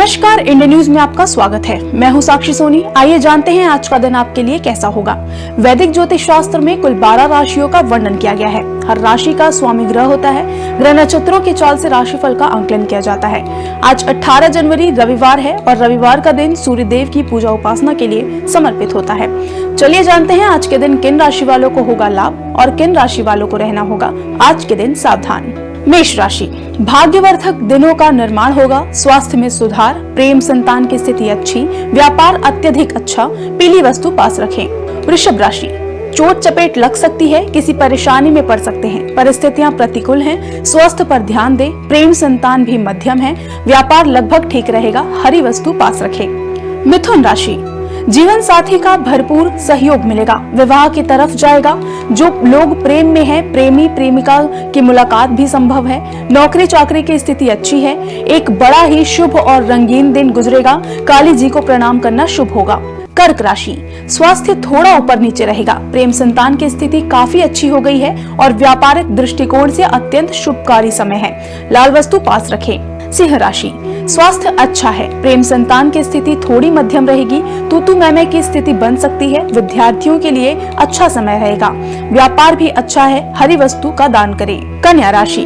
नमस्कार, India news में आपका स्वागत है। मैं हूं साक्षी सोनी। आइए जानते हैं आज का दिन आपके लिए कैसा होगा। वैदिक ज्योतिष शास्त्र में कुल 12 राशियों का वर्णन किया गया है। हर राशि का स्वामी ग्रह होता है। ग्रह नक्षत्रों की चाल से राशिफल का आंकलन किया जाता है। आज 18 जनवरी रविवार है और रविवार का दिन सूर्य देव की पूजा उपासना के लिए समर्पित होता है। चलिए जानते हैं आज के दिन किन राशि वालों को होगा लाभ और किन राशि वालों को रहना होगा आज के दिन सावधान। मेष राशि, भाग्यवर्धक दिनों का निर्माण होगा। स्वास्थ्य में सुधार, प्रेम संतान की स्थिति अच्छी, व्यापार अत्यधिक अच्छा, पीली वस्तु पास रखें। वृषभ राशि, चोट चपेट लग सकती है, किसी परेशानी में पड़ सकते हैं, परिस्थितियां प्रतिकूल हैं, स्वास्थ्य पर ध्यान दें। प्रेम संतान भी मध्यम है, व्यापार लगभग ठीक रहेगा, हरी वस्तु पास रखें। मिथुन राशि, जीवन साथी का भरपूर सहयोग मिलेगा, विवाह की तरफ जाएगा। जो लोग प्रेम में हैं, प्रेमी प्रेमिका की मुलाकात भी संभव है। नौकरी चाकरी की स्थिति अच्छी है। एक बड़ा ही शुभ और रंगीन दिन गुजरेगा। काली जी को प्रणाम करना शुभ होगा। कर्क राशि, स्वास्थ्य थोड़ा ऊपर नीचे रहेगा। प्रेम संतान की स्थिति काफी अच्छी हो गई है और व्यापारिक दृष्टिकोण से अत्यंत शुभकारी समय है। लाल वस्तु पास रखें। सिंह राशि, स्वास्थ्य अच्छा है, प्रेम संतान की स्थिति थोड़ी मध्यम रहेगी। तूतू मैमे की स्थिति बन सकती है। विद्यार्थियों के लिए अच्छा समय रहेगा। व्यापार भी अच्छा है, हरी वस्तु का दान करें। कन्या राशि,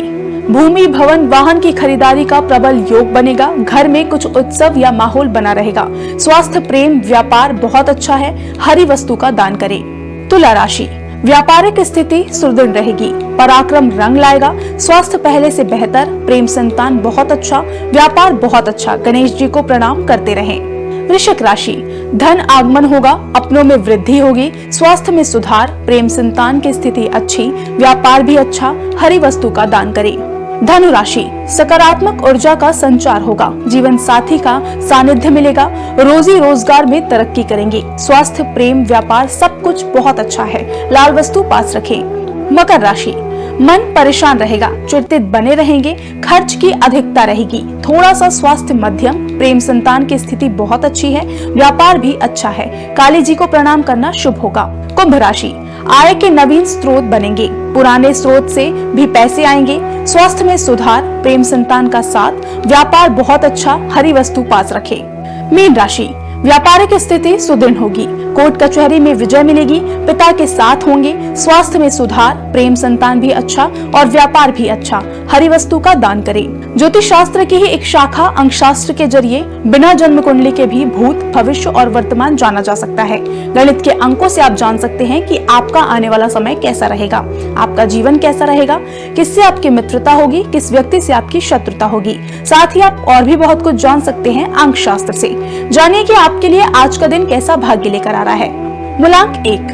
भूमि भवन वाहन की खरीदारी का प्रबल योग बनेगा। घर में कुछ उत्सव या माहौल बना रहेगा। स्वास्थ्य प्रेम व्यापार बहुत अच्छा है, हरी वस्तु का दान करें। तुला राशि, व्यापारिक स्थिति सुदृढ़ रहेगी, पराक्रम रंग लाएगा। स्वास्थ्य पहले से बेहतर, प्रेम संतान बहुत अच्छा, व्यापार बहुत अच्छा। गणेश जी को प्रणाम करते रहें। वृश्चिक राशि, धन आगमन होगा, अपनों में वृद्धि होगी। स्वास्थ्य में सुधार, प्रेम संतान की स्थिति अच्छी, व्यापार भी अच्छा, हरी वस्तु का दान करें। धनु राशि, सकारात्मक ऊर्जा का संचार होगा। जीवन साथी का सानिध्य मिलेगा। रोजी रोजगार में तरक्की करेंगे। स्वास्थ्य प्रेम व्यापार सब कुछ बहुत अच्छा है। लाल वस्तु पास रखें। मकर राशि, मन परेशान रहेगा, चिंतित बने रहेंगे, खर्च की अधिकता रहेगी। थोड़ा सा स्वास्थ्य मध्यम, प्रेम संतान की स्थिति बहुत अच्छी है, व्यापार भी अच्छा है। काली जी को प्रणाम करना शुभ होगा। कुंभ राशि, आय के नवीन स्रोत बनेंगे, पुराने स्रोत से भी पैसे आएंगे। स्वास्थ्य में सुधार, प्रेम संतान का साथ, व्यापार बहुत अच्छा, हरी वस्तु पास रखें। मीन राशि, व्यापारिक स्थिति सुदृढ़ होगी। कोर्ट कचहरी में विजय मिलेगी। पिता के साथ होंगे। स्वास्थ्य में सुधार, प्रेम संतान भी अच्छा और व्यापार भी अच्छा, हरी वस्तु का दान करें। ज्योतिष शास्त्र की ही एक शाखा अंकशास्त्र के जरिए बिना जन्म कुंडली के भी भूत भविष्य और वर्तमान जाना जा सकता है। गणित के अंकों से आप जान सकते हैं कि आपका आने वाला समय कैसा रहेगा, आपका जीवन कैसा रहेगा, किससे आपकी मित्रता होगी, किस व्यक्ति से आपकी शत्रुता होगी। साथ ही आप और भी बहुत कुछ जान सकते हैं अंक शास्त्र से। जानिए कि आपके लिए आज का दिन कैसा भाग्य लेकर आ रहा है। मूलांक 1,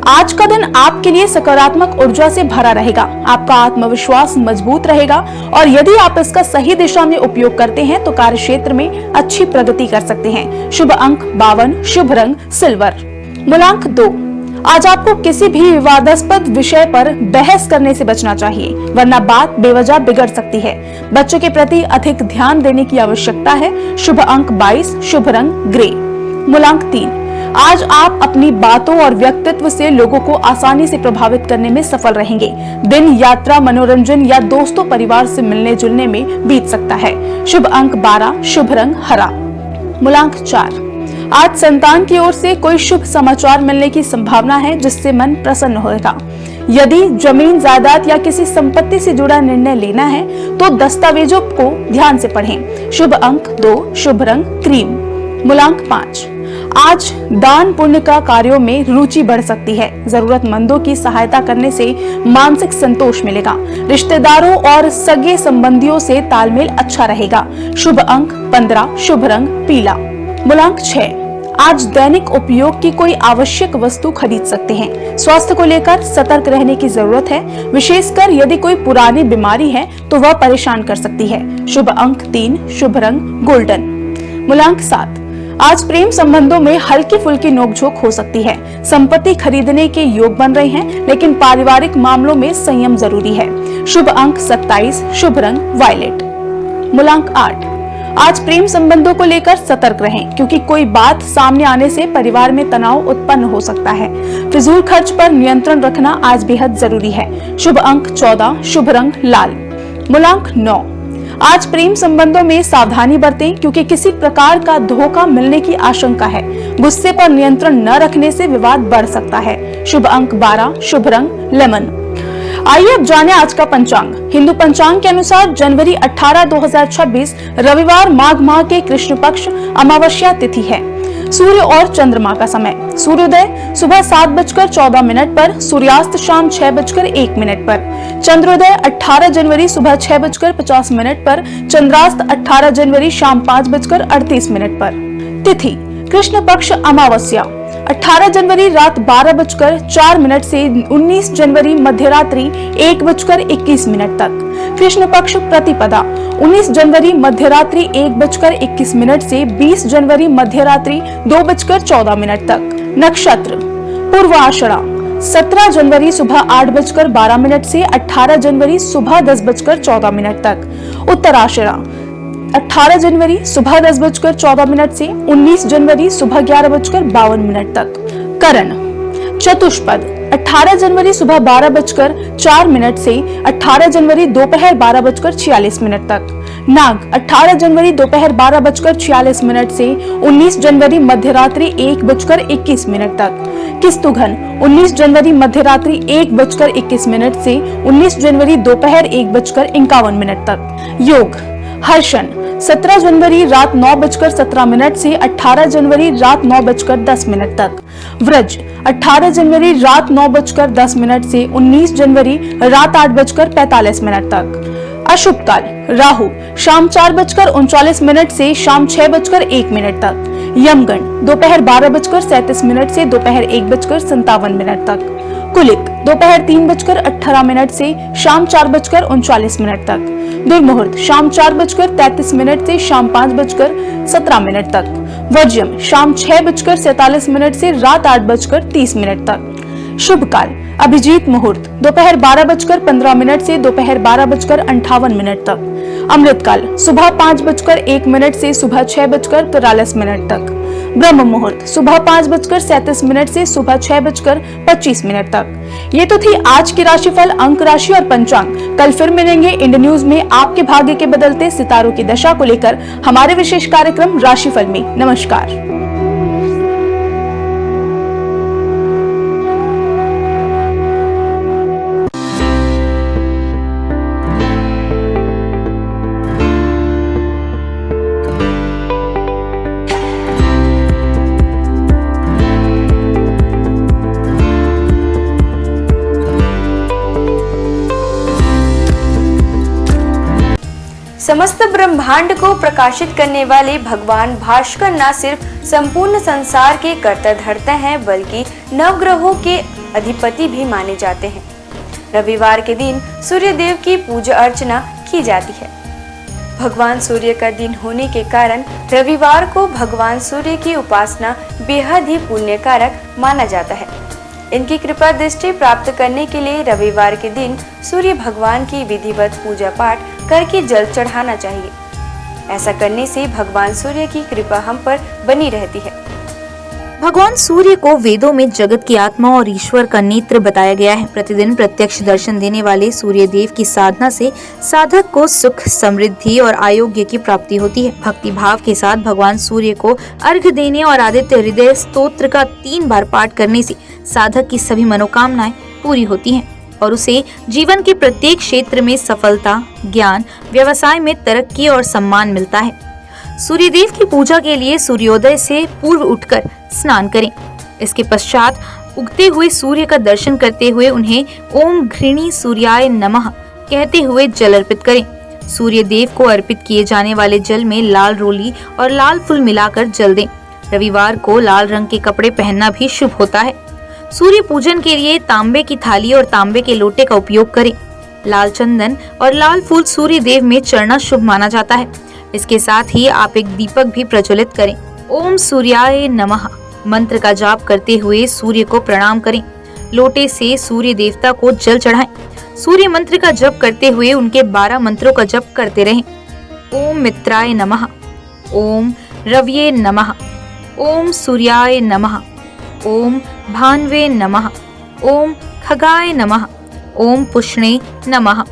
आज का दिन आपके लिए सकारात्मक ऊर्जा से भरा रहेगा। आपका आत्मविश्वास मजबूत रहेगा और यदि आप इसका सही दिशा में उपयोग करते हैं तो कार्य क्षेत्र में अच्छी प्रगति कर सकते हैं। शुभ अंक 52, शुभ रंग सिल्वर। मूलांक 2, आज आपको किसी भी विवादास्पद विषय पर बहस करने से बचना चाहिए, वरना बात बेवजह बिगड़ सकती है। बच्चों के प्रति अधिक ध्यान देने की आवश्यकता है। शुभ अंक 22, शुभ रंग ग्रे। मूलांक 3, आज आप अपनी बातों और व्यक्तित्व से लोगों को आसानी से प्रभावित करने में सफल रहेंगे। दिन यात्रा, मनोरंजन या दोस्तों परिवार से मिलने जुलने में बीत सकता है। शुभ अंक 12, शुभ रंग हरा। मूलांक 4, आज संतान की ओर से कोई शुभ समाचार मिलने की संभावना है जिससे मन प्रसन्न होगा। यदि जमीन जायदाद या किसी संपत्ति से जुड़ा निर्णय लेना है तो दस्तावेजों को ध्यान से पढ़ें। शुभ अंक 2, शुभ रंग क्रीम। मूलांक 5, आज दान पुण्य का कार्यों में रुचि बढ़ सकती है। जरूरतमंदों की सहायता करने से मानसिक संतोष मिलेगा। रिश्तेदारों और सगे संबंधियों से तालमेल अच्छा रहेगा। शुभ अंक 15, शुभ रंग पीला। मूलांक 6, आज दैनिक उपयोग की कोई आवश्यक वस्तु खरीद सकते हैं। स्वास्थ्य को लेकर सतर्क रहने की जरूरत है, विशेषकर यदि कोई पुरानी बीमारी है तो वह परेशान कर सकती है। शुभ अंक 3, शुभ रंग गोल्डन। मूलांक 7, आज प्रेम संबंधों में हल्की फुल्की नोकझोंक हो सकती है। संपत्ति खरीदने के योग बन रहे हैं, लेकिन पारिवारिक मामलों में संयम जरूरी है। शुभ अंक 27, शुभ रंग वायलेट। मूलांक 8, आज प्रेम संबंधों को लेकर सतर्क रहें, क्योंकि कोई बात सामने आने से परिवार में तनाव उत्पन्न हो सकता है। फिजूल खर्च पर नियंत्रण रखना आज बेहद जरूरी है। शुभ अंक 14, शुभ रंग लाल। मूलांक 9, आज प्रेम संबंधों में सावधानी बरतें क्योंकि किसी प्रकार का धोखा मिलने की आशंका है। गुस्से पर नियंत्रण न रखने से विवाद बढ़ सकता है। शुभ अंक 12, शुभ रंग लेमन। आइए अब जाने आज का पंचांग। हिंदू पंचांग के अनुसार जनवरी 18, 2026 रविवार माघ माह के कृष्ण पक्ष अमावस्या तिथि है। सूर्य और चंद्रमा का समय। सूर्योदय सुबह 7:14 पर, सूर्यास्त शाम 6:01 पर। चंद्रोदय 18 जनवरी सुबह 6:50 पर, चंद्रास्त 18 जनवरी शाम 5:38 पर। तिथि कृष्ण पक्ष अमावस्या 18 जनवरी रात 12:04 से 19 जनवरी मध्यरात्रि 1:21 तक। कृष्ण पक्ष प्रतिपदा 19 जनवरी मध्यरात्रि 1:21 से 20 जनवरी मध्यरात्रि 2:14 तक। नक्षत्र पूर्वाषाढ़ा 17 जनवरी सुबह 8:12 से 18 जनवरी सुबह 10:14 तक। उत्तराषाढ़ा 18 जनवरी सुबह 10:14 से 19 जनवरी सुबह 11:52 तक। करण चतुष्पद 18 जनवरी सुबह 12:04 से 18 जनवरी दोपहर 12:46 तक। नाग 18 जनवरी दोपहर 12:46 से 19 जनवरी मध्यरात्रि 1:21 तक। किस्तुघन 19 जनवरी मध्यरात्रि 1:21 से 19 जनवरी दोपहर 1:51 तक। योग हर्षण 17 जनवरी रात 9:17 से 18 जनवरी रात 9:10 तक। व्रज 18 जनवरी रात 9:10 से 19 जनवरी रात 8:45 तक। अशुभ काल राहु शाम 4:39 से शाम 6:01 तक। यमगण दोपहर 12:37 से दोपहर 1:57 तक। कुलिक दोपहर 3:18 से शाम 4:39 तक। दुर्मुहूर्त शाम 4:33 से शाम 5:17 तक। वर्ज्यम शाम 6:47 से रात 8:30 तक। शुभ काल अभिजीत मुहूर्त दोपहर 12:15 से दोपहर 12:58 तक। अमृत काल सुबह 5:01 से सुबह 6:43 तक। ब्रह्म मुहूर्त सुबह 5:37 से सुबह 6:25 तक। ये तो थी आज की राशिफल, अंक राशि और पंचांग। कल फिर मिलेंगे इंडिया न्यूज में आपके भाग्य के बदलते सितारों की दशा को लेकर हमारे विशेष कार्यक्रम राशिफल में। नमस्कार। समस्त ब्रह्मांड को प्रकाशित करने वाले भगवान भास्कर न सिर्फ संपूर्ण संसार के कर्ता धर्ता हैं, बल्कि नवग्रहों के अधिपति भी माने जाते हैं। रविवार के दिन सूर्य देव की पूजा अर्चना की जाती है। भगवान सूर्य का दिन होने के कारण रविवार को भगवान सूर्य की उपासना बेहद ही पुण्यकारक माना जाता है। इनकी कृपा दृष्टि प्राप्त करने के लिए रविवार के दिन सूर्य भगवान की विधिवत पूजा पाठ करके जल चढ़ाना चाहिए। ऐसा करने से भगवान सूर्य की कृपा हम पर बनी रहती है। भगवान सूर्य को वेदों में जगत की आत्मा और ईश्वर का नेत्र बताया गया है। प्रतिदिन प्रत्यक्ष दर्शन देने वाले सूर्य देव की साधना से साधक को सुख, समृद्धि और आरोग्य की प्राप्ति होती है। भक्ति भाव के साथ भगवान सूर्य को अर्घ्य देने और आदित्य हृदय स्तोत्र का 3 बार पाठ करने से साधक की सभी मनोकामनाएं पूरी होती हैं और उसे जीवन के प्रत्येक क्षेत्र में सफलता, ज्ञान, व्यवसाय में तरक्की और सम्मान मिलता है। सूर्यदेव की पूजा के लिए सूर्योदय से पूर्व उठकर स्नान करें। इसके पश्चात उगते हुए सूर्य का दर्शन करते हुए उन्हें ओम घृणी सूर्याय नमः कहते हुए जल अर्पित करें। सूर्य देव को अर्पित किए जाने वाले जल में लाल रोली और लाल फूल मिलाकर जल दें। रविवार को लाल रंग के कपड़े पहनना भी शुभ होता है। सूर्य पूजन के लिए तांबे की थाली और तांबे के लोटे का उपयोग करें। लाल चंदन और लाल फूल सूर्य देव में चढ़ना शुभ माना जाता है। इसके साथ ही आप एक दीपक भी प्रज्वलित करें। ओम सूर्याय नमः मंत्र का जाप करते हुए सूर्य को प्रणाम करें। लोटे से सूर्य देवता को जल चढ़ाएं। सूर्य मंत्र का जप करते हुए उनके 12 मंत्रों का जप करते रहें। ओम मित्राय नमः, ओम रव्ये नमः, ओम सूर्याय नमः, ओम भान्वे नमः, ओम खगाय नमः, ओम पुष्णे नमः,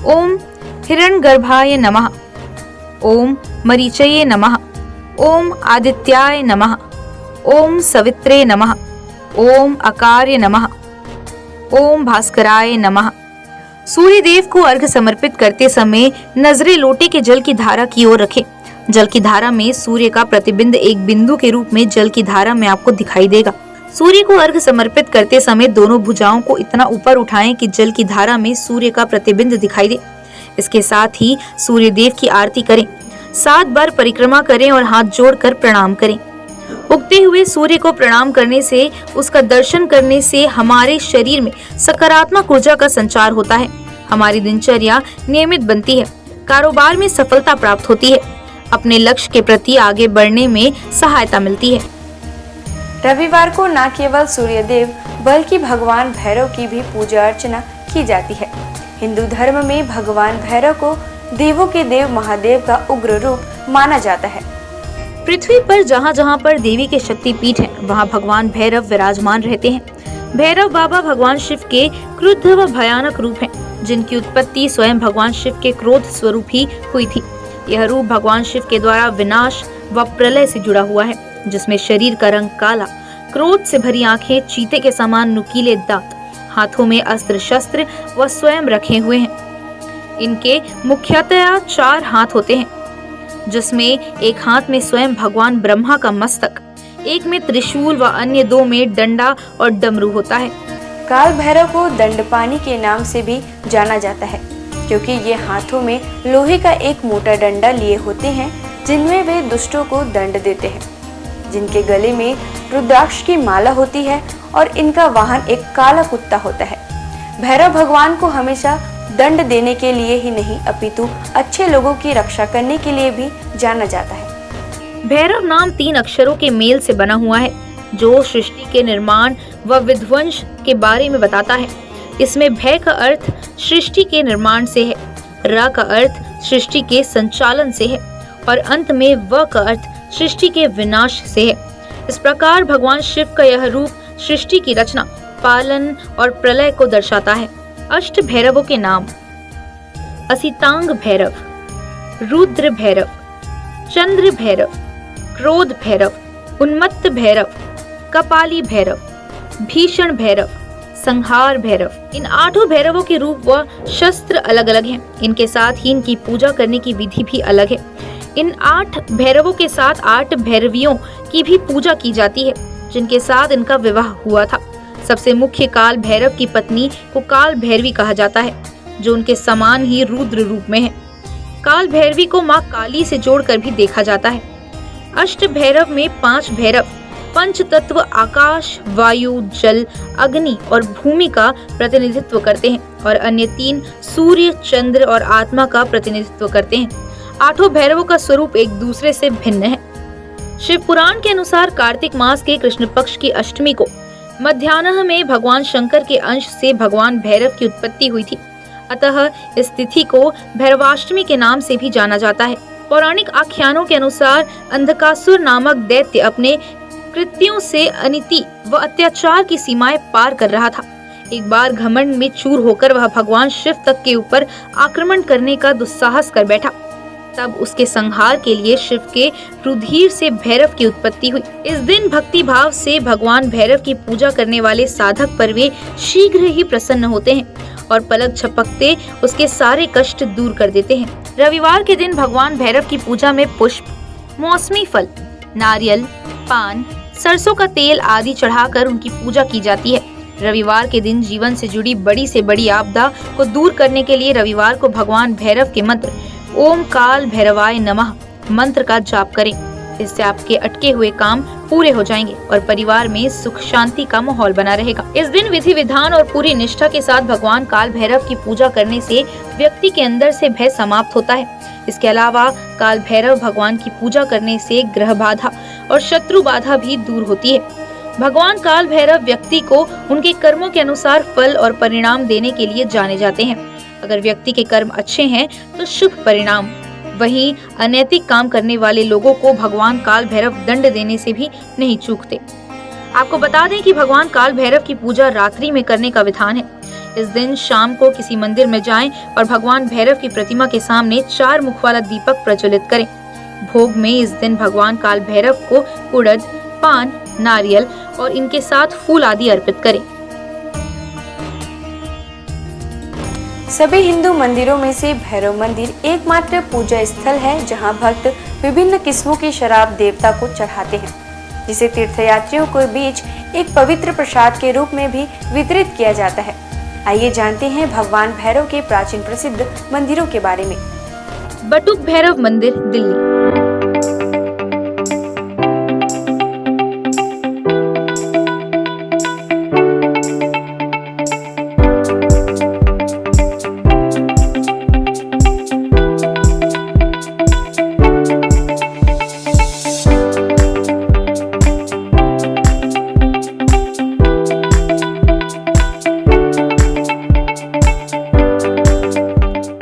ओम हिरण्यगर्भाय नमः, ओम मरीचये नमः। ओम आदित्याय नमः। ओम सवित्रे नमः। ओम अकार्य नमः। ओम भास्कराय नमः। सूर्य देव को अर्घ समर्पित करते समय नजरें लोटे के जल की धारा की ओर रखें। जल की धारा में सूर्य का प्रतिबिंब एक बिंदु के रूप में जल की धारा में आपको दिखाई देगा। सूर्य को अर्घ समर्पित करते समय दोनों भुजाओं को इतना ऊपर उठाएं कि जल की धारा में सूर्य का प्रतिबिंब दिखाई दे। इसके साथ ही सूर्य देव की आरती करें। 7 बार परिक्रमा करें और हाथ जोड़कर प्रणाम करें। उगते हुए सूर्य को प्रणाम करने से, उसका दर्शन करने से हमारे शरीर में सकारात्मक ऊर्जा का संचार होता है। हमारी दिनचर्या नियमित बनती है। कारोबार में सफलता प्राप्त होती है। अपने लक्ष्य के प्रति आगे बढ़ने में सहायता मिलती है। रविवार को न केवल सूर्य देव बल्कि भगवान भैरव की भी पूजा अर्चना की जाती है। हिंदू धर्म में भगवान भैरव को देवों के देव महादेव का उग्र रूप माना जाता है। पृथ्वी पर जहाँ जहाँ पर देवी के शक्तिपीठ हैं, वहाँ भगवान भैरव विराजमान रहते हैं। भैरव बाबा भगवान शिव के क्रुद्ध व भयानक रूप हैं, जिनकी उत्पत्ति स्वयं भगवान शिव के क्रोध स्वरूप ही हुई थी। यह रूप भगवान शिव के द्वारा विनाश व प्रलय से जुड़ा हुआ है, जिसमें शरीर का रंग काला, क्रोध से भरी आंखें, चीते के समान नुकीले दांत, हाथों में अस्त्र शस्त्र व स्वयं रखे हुए हैं। इनके मुख्यतया 4 हाथ होते हैं, जिसमें एक हाथ में स्वयं भगवान ब्रह्मा का मस्तक, एक में त्रिशूल व अन्य 2 में डंडा और डमरू होता है। काल भैरव को दंडपानी के नाम से भी जाना जाता है, क्योंकि ये हाथों में लोहे का एक मोटा डंडा लिए होते हैं, जिनमें वे दुष्टों को दंड देते हैं। जिनके गले में रुद्राक्ष की माला होती है और इनका वाहन एक काला कुत्ता होता है। भैरव भगवान को हमेशा दंड देने के लिए ही नहीं, अपितु अच्छे लोगों की रक्षा करने के लिए भी जाना जाता है। भैरव नाम 3 अक्षरों के मेल से बना हुआ है, जो सृष्टि के निर्माण व विध्वंस के बारे में बताता है। इसमें भय का अर्थ सृष्टि के निर्माण से है, र का अर्थ सृष्टि के संचालन से है और अंत में व का अर्थ सृष्टि के विनाश से है। इस प्रकार भगवान शिव का यह रूप सृष्टि की रचना, पालन और प्रलय को दर्शाता है। अष्ट भैरवों के नाम: असितांग भैरव, रुद्र भैरव, चंद्र भैरव, क्रोध भैरव, उन्मत्त भैरव, कपाली भैरव, भीषण भैरव, संहार भैरव। इन 8 भैरवों के रूप व शस्त्र अलग अलग हैं। इनके साथ ही इनकी पूजा करने की विधि भी अलग है। इन 8 भैरवों के साथ 8 भैरवियों की भी पूजा की जाती है, जिनके साथ इनका विवाह हुआ था। सबसे मुख्य काल भैरव की पत्नी को काल भैरवी कहा जाता है, जो उनके समान ही रुद्र रूप में है। काल भैरवी को माँ काली से जोड़कर भी देखा जाता है। अष्ट भैरव में 5 भैरव पंच तत्व आकाश, वायु, जल, अग्नि और भूमि का प्रतिनिधित्व करते हैं और अन्य 3 सूर्य, चंद्र और आत्मा का प्रतिनिधित्व करते हैं। 8 भैरवों का स्वरूप एक दूसरे से भिन्न है। शिव पुराण के अनुसार कार्तिक मास के कृष्ण पक्ष की अष्टमी को मध्याह्न में भगवान शंकर के अंश से भगवान भैरव की उत्पत्ति हुई थी। अतः इस तिथि को भैरवाष्टमी के नाम से भी जाना जाता है। पौराणिक आख्यानों के अनुसार अंधकासुर नामक दैत्य अपने कृत्यों से अनिति व अत्याचार की सीमाएं पार कर रहा था। एक बार घमंड में चूर होकर वह भगवान शिव तक के ऊपर आक्रमण करने का दुस्साहस कर बैठा। तब उसके संहार के लिए शिव के रुधिर से भैरव की उत्पत्ति हुई। इस दिन भक्ति भाव से भगवान भैरव की पूजा करने वाले साधक पर वे शीघ्र ही प्रसन्न होते हैं और पलक झपकते उसके सारे कष्ट दूर कर देते हैं। रविवार के दिन भगवान भैरव की पूजा में पुष्प, मौसमी फल, नारियल, पान, सरसों का तेल आदि चढ़ाकर उनकी पूजा की जाती है। रविवार के दिन जीवन से जुड़ी बड़ी से बड़ी आपदा को दूर करने के लिए रविवार को भगवान भैरव के मंत्र ओम काल भैरवाय नमः मंत्र का जाप करें। इससे आपके अटके हुए काम पूरे हो जाएंगे और परिवार में सुख शांति का माहौल बना रहेगा। इस दिन विधि विधान और पूरी निष्ठा के साथ भगवान काल भैरव की पूजा करने से व्यक्ति के अंदर से भय समाप्त होता है। इसके अलावा काल भैरव भगवान की पूजा करने से ग्रह बाधा और शत्रु बाधा भी दूर होती है। भगवान काल भैरव व्यक्ति को उनके कर्मों के अनुसार फल और परिणाम देने के लिए जाने जाते हैं। अगर व्यक्ति के कर्म अच्छे हैं तो शुभ परिणाम, वहीं अनैतिक काम करने वाले लोगों को भगवान काल भैरव दंड देने से भी नहीं चूकते। आपको बता दें कि भगवान काल भैरव की पूजा रात्रि में करने का विधान है। इस दिन शाम को किसी मंदिर में जाएं और भगवान भैरव की प्रतिमा के सामने 4 मुख वाला दीपक प्रज्वलित करें। भोग में इस दिन भगवान काल भैरव को उड़द, पान, नारियल और इनके साथ फूल आदि अर्पित करें। सभी हिंदू मंदिरों में से भैरव मंदिर एकमात्र पूजा स्थल है जहां भक्त विभिन्न किस्मों की शराब देवता को चढ़ाते हैं, जिसे तीर्थयात्रियों के बीच एक पवित्र प्रसाद के रूप में भी वितरित किया जाता है। आइए जानते हैं भगवान भैरव के प्राचीन प्रसिद्ध मंदिरों के बारे में। बटुक भैरव मंदिर, दिल्ली।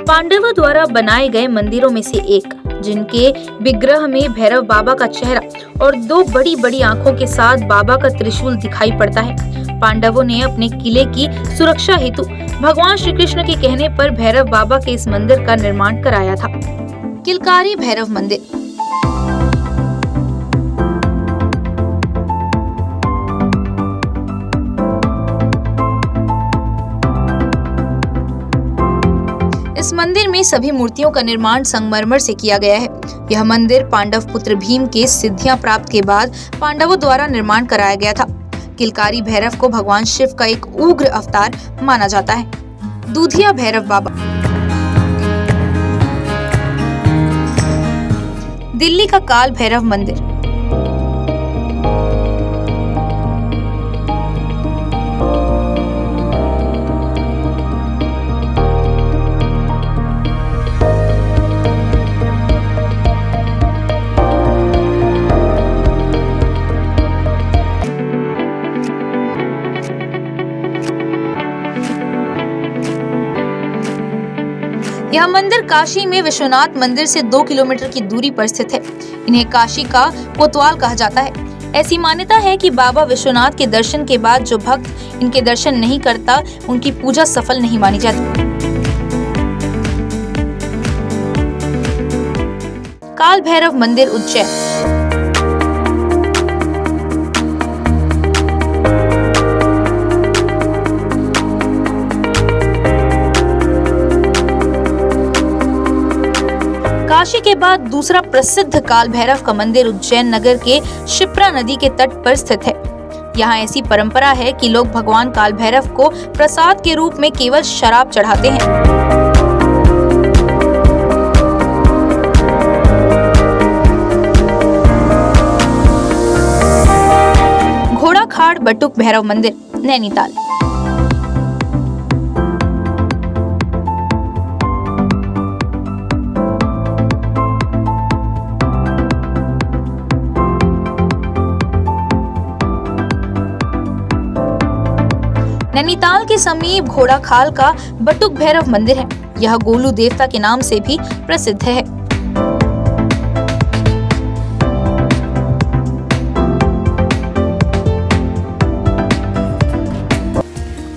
पांडवों द्वारा बनाए गए मंदिरों में से एक, जिनके विग्रह में भैरव बाबा का चेहरा और 2 बड़ी बड़ी आंखों के साथ बाबा का त्रिशूल दिखाई पड़ता है। पांडवों ने अपने किले की सुरक्षा हेतु भगवान श्री कृष्ण के कहने पर भैरव बाबा के इस मंदिर का निर्माण कराया था। किलकारी भैरव मंदिर। इस मंदिर में सभी मूर्तियों का निर्माण संगमरमर से किया गया है। यह मंदिर पांडव पुत्र भीम के सिद्धियां प्राप्त के बाद पांडवों द्वारा निर्माण कराया गया था। किलकारी भैरव को भगवान शिव का एक उग्र अवतार माना जाता है। दूधिया भैरव बाबा, दिल्ली का काल भैरव मंदिर। यह मंदिर काशी में विश्वनाथ मंदिर से 2 किलोमीटर की दूरी पर स्थित है। इन्हें काशी का कोतवाल कहा जाता है। ऐसी मान्यता है कि बाबा विश्वनाथ के दर्शन के बाद जो भक्त इनके दर्शन नहीं करता, उनकी पूजा सफल नहीं मानी जाती। काल भैरव मंदिर, उज्जैन। काशी के बाद दूसरा प्रसिद्ध काल भैरव का मंदिर उज्जैन नगर के शिप्रा नदी के तट पर स्थित है। यहाँ ऐसी परंपरा है कि लोग भगवान काल भैरव को प्रसाद के रूप में केवल शराब चढ़ाते हैं। घोड़ाखाड़ बटुक भैरव मंदिर, नैनीताल। नैनीताल के समीप घोड़ाखाल का बटुक भैरव मंदिर है। यह गोलू देवता के नाम से भी प्रसिद्ध है।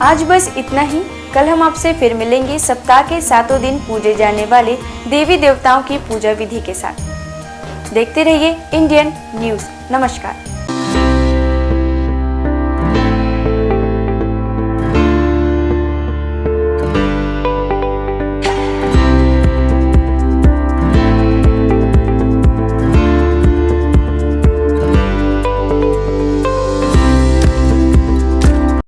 आज बस इतना ही। कल हम आपसे फिर मिलेंगे सप्ताह के 7 दिन पूजे जाने वाले देवी देवताओं की पूजा विधि के साथ। देखते रहिए इंडियन न्यूज़। नमस्कार।